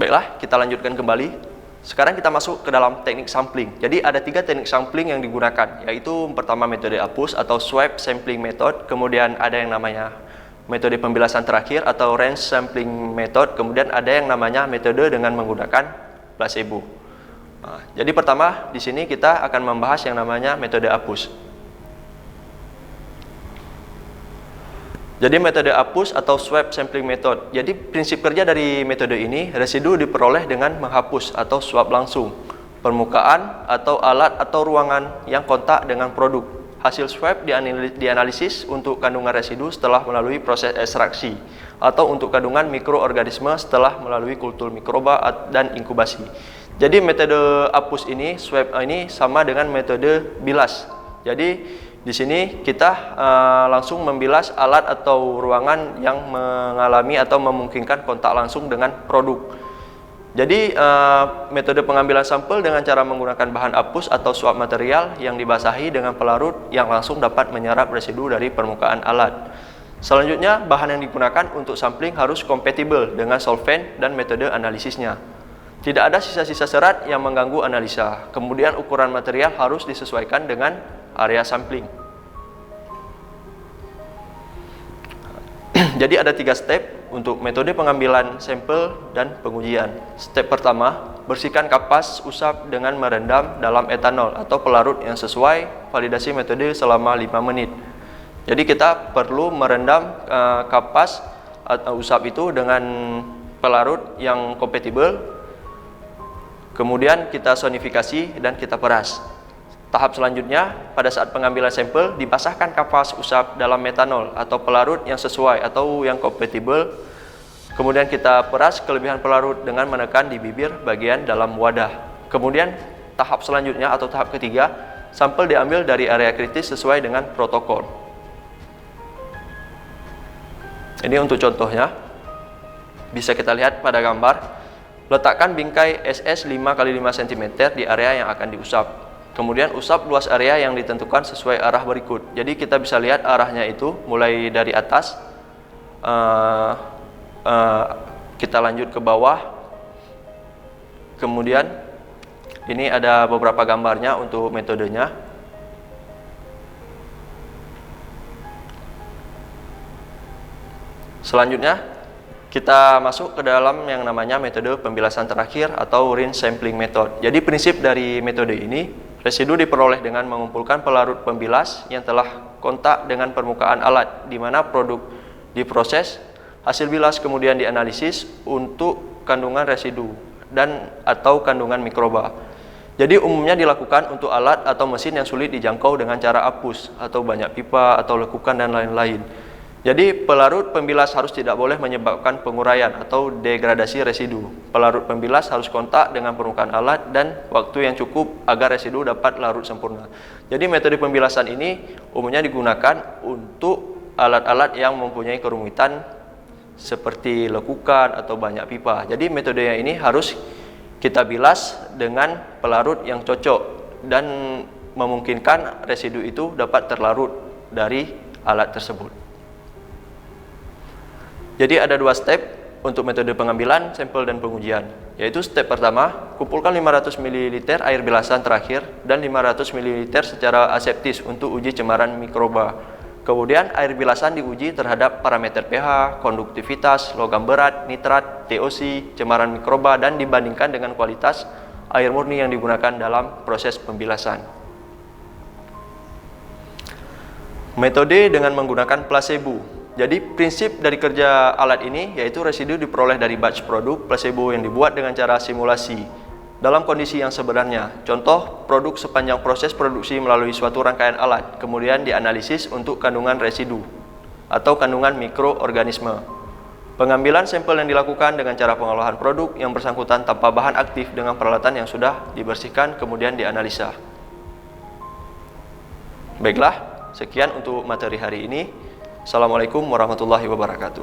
Baiklah, kita lanjutkan kembali. Sekarang kita masuk ke dalam teknik sampling. Jadi ada 3 teknik sampling yang digunakan, yaitu pertama metode APUS atau Swab Sampling Method, kemudian ada yang namanya metode pembilasan terakhir atau Range Sampling Method, kemudian ada yang namanya metode dengan menggunakan placebo. Nah, jadi pertama di sini kita akan membahas yang namanya metode APUS. Jadi metode APUS atau Swab Sampling Method. Jadi prinsip kerja dari metode ini, residu diperoleh dengan menghapus atau swab langsung permukaan atau alat atau ruangan yang kontak dengan produk. Hasil swab dianalisis untuk kandungan residu setelah melalui proses ekstraksi atau untuk kandungan mikroorganisme setelah melalui kultur mikroba dan inkubasi. Jadi metode APUS ini, swab ini sama dengan metode bilas. Jadi di sini kita langsung membilas alat atau ruangan yang mengalami atau memungkinkan kontak langsung dengan produk. Jadi metode pengambilan sampel dengan cara menggunakan bahan APUS atau swab material yang dibasahi dengan pelarut yang langsung dapat menyerap residu dari permukaan alat. Selanjutnya, bahan yang digunakan untuk sampling harus kompatibel dengan solvent dan metode analisisnya. Tidak ada sisa-sisa serat yang mengganggu analisa. Kemudian ukuran material harus disesuaikan dengan area sampling. Jadi ada 3 step untuk metode pengambilan sampel dan pengujian. Step pertama, bersihkan kapas usap dengan merendam dalam etanol atau pelarut yang sesuai. Validasi metode selama 5 menit. Jadi kita perlu merendam kapas atau usap itu dengan pelarut yang kompatibel. Kemudian kita sonifikasi dan kita peras. Tahap selanjutnya, pada saat pengambilan sampel, dibasahkan kapas usap dalam metanol atau pelarut yang sesuai atau yang kompatibel. Kemudian kita peras kelebihan pelarut dengan menekan di bibir bagian dalam wadah. Kemudian tahap selanjutnya atau tahap ketiga, sampel diambil dari area kritis sesuai dengan protokol. Ini untuk contohnya, bisa kita lihat pada gambar. Letakkan bingkai SS 5x5 cm di area yang akan diusap. Kemudian usap luas area yang ditentukan sesuai arah berikut. Jadi kita bisa lihat arahnya itu mulai dari atas, kita lanjut ke bawah. Kemudian ini ada beberapa gambarnya untuk metodenya. Selanjutnya kita masuk ke dalam yang namanya metode pembilasan terakhir atau Rinse Sampling Method. Jadi prinsip dari metode ini, residu diperoleh dengan mengumpulkan pelarut pembilas yang telah kontak dengan permukaan alat, di mana produk diproses, hasil bilas kemudian dianalisis untuk kandungan residu dan atau kandungan mikroba. Jadi umumnya dilakukan untuk alat atau mesin yang sulit dijangkau dengan cara APUS atau banyak pipa atau lekukan dan lain-lain. Jadi pelarut pembilas harus tidak boleh menyebabkan penguraian atau degradasi residu. Pelarut pembilas harus kontak dengan permukaan alat dan waktu yang cukup agar residu dapat larut sempurna. Jadi metode pembilasan ini umumnya digunakan untuk alat-alat yang mempunyai kerumitan seperti lekukan atau banyak pipa. Jadi metode yang ini harus kita bilas dengan pelarut yang cocok dan memungkinkan residu itu dapat terlarut dari alat tersebut. Jadi ada 2 step untuk metode pengambilan sampel dan pengujian, yaitu step pertama, kumpulkan 500 ml air bilasan terakhir dan 500 ml secara aseptis untuk uji cemaran mikroba. Kemudian air bilasan diuji terhadap parameter pH, konduktivitas, logam berat, nitrat, TOC, cemaran mikroba dan dibandingkan dengan kualitas air murni yang digunakan dalam proses pembilasan. Metode dengan menggunakan placebo. Jadi prinsip dari kerja alat ini yaitu residu diperoleh dari batch produk placebo yang dibuat dengan cara simulasi dalam kondisi yang sebenarnya. Contoh, produk sepanjang proses produksi melalui suatu rangkaian alat, kemudian dianalisis untuk kandungan residu atau kandungan mikroorganisme. Pengambilan sampel yang dilakukan dengan cara pengolahan produk yang bersangkutan tanpa bahan aktif dengan peralatan yang sudah dibersihkan kemudian dianalisa. Baiklah, sekian untuk materi hari ini. Assalamualaikum warahmatullahi wabarakatuh.